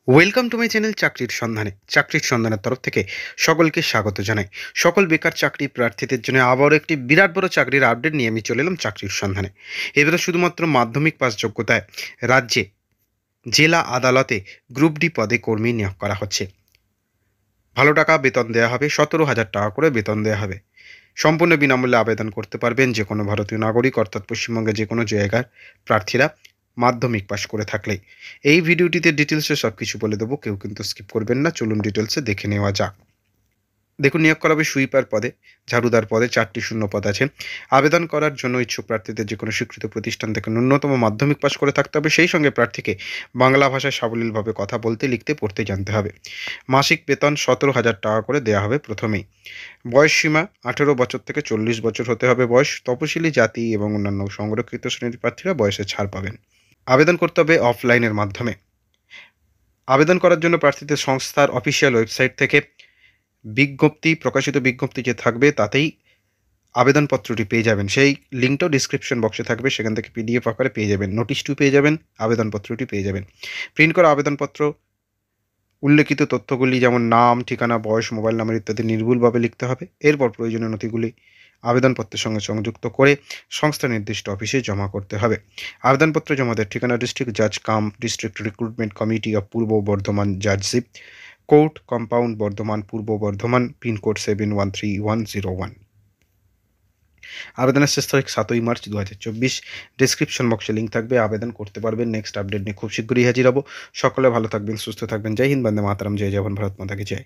Welcome to my channel চাকরির সন্ধানের তরফ থেকে সকলকে স্বাগত জানাই। সকল বেকার চাকরি প্রার্থীদের জন্য আবারও একটি বিরাট বড় চাকরির আপডেট নিয়ে আমি চলে এলাম চাকরির সন্ধানে। এবারে শুধুমাত্র মাধ্যমিক পাস যোগ্যতায় রাজ্যে জেলা আদালতে গ্রুপ ডি পদে কর্মী নিয়োগ করা হচ্ছে। ভালো টাকা বেতন দেওয়া হবে, 17,000 টাকা করে বেতন দেওয়া হবে। সম্পূর্ণ বিনামূল্যে আবেদন করতে পারবেন যে কোনো ভারতীয় নাগরিক, অর্থাৎ পশ্চিমবঙ্গের যে কোনো জায়গার প্রার্থীরা মাধ্যমিক পাশ করে থাকলেই। এই ভিডিওটিতে ডিটেলসে সব কিছু বলে দেবো, কেউ কিন্তু স্কিপ করবেন না। চলুন ডিটেলসে দেখে নেওয়া যাক। দেখুন, নিয়োগ করা হবে সুইপার পদে, ঝাড়ুদার পদে 4টি শূন্য পদ আছে। আবেদন করার জন্য ইচ্ছুক প্রার্থীদের যে কোনো স্বীকৃত প্রতিষ্ঠান থেকে ন্যূনতম মাধ্যমিক পাশ করে থাকতে হবে। সেই সঙ্গে প্রার্থীকে বাংলা ভাষায় সাবলীলভাবে কথা বলতে, লিখতে, পড়তে জানতে হবে। মাসিক বেতন 17,000 টাকা করে দেওয়া হবে প্রথমেই। বয়স সীমা 18 বছর থেকে 40 বছর হতে হবে বয়স। তপশিলি জাতি এবং অন্যান্য সংরক্ষিত শ্রেণীর প্রার্থীরা বয়সে ছাড় পাবেন। আবেদন করতে হবে অফলাইনের মাধ্যমে। আবেদন করার জন্য প্রার্থীদের সংস্থার অফিসিয়াল ওয়েবসাইট থেকে প্রকাশিত বিজ্ঞপ্তি যে থাকবে তাতেই আবেদনপত্রটি পেয়ে যাবেন। সেই লিঙ্কটাও ডিসক্রিপশন বক্সে থাকবে, সেখান থেকে পিডিএফ আকারে পেয়ে যাবেন। নোটিশটিও পেয়ে যাবেন, আবেদনপত্রটি পেয়ে যাবেন। প্রিন্ট করা আবেদনপত্র উল্লেখিত তথ্যগুলি যেমন নাম, ঠিকানা, বয়স, মোবাইল নাম্বার ইত্যাদি নির্ভুলভাবে লিখতে হবে। এরপর প্রয়োজনীয় নথিগুলি আবেদনপত্রের সঙ্গে সংযুক্ত করে সংস্থা নির্দিষ্ট অফিসে জমা করতে হবে। আবেদনপত্র জমা দেওয়ার ঠিকানা: ডিস্ট্রিক্ট জাজ cum district recruitment committee of Purba Bardhaman judgeship, court compound, Bardhaman, Purba Bardhaman, pincode 713101। আবেদনের শেষ তারিখ 7ই মার্চ 2024। ডিসক্রিপশন বক্সে লিঙ্ক থাকবে, আবেদন করতে পারবেন। নেক্সট আপডেট নিয়ে খুব শীঘ্রই হাজির হব। সকলে ভালো থাকবেন, সুস্থ থাকবেন। জয় হিন্দ, বন্দে মাতরম, জয় জওয়ান, ভারত মাতা কি জয়।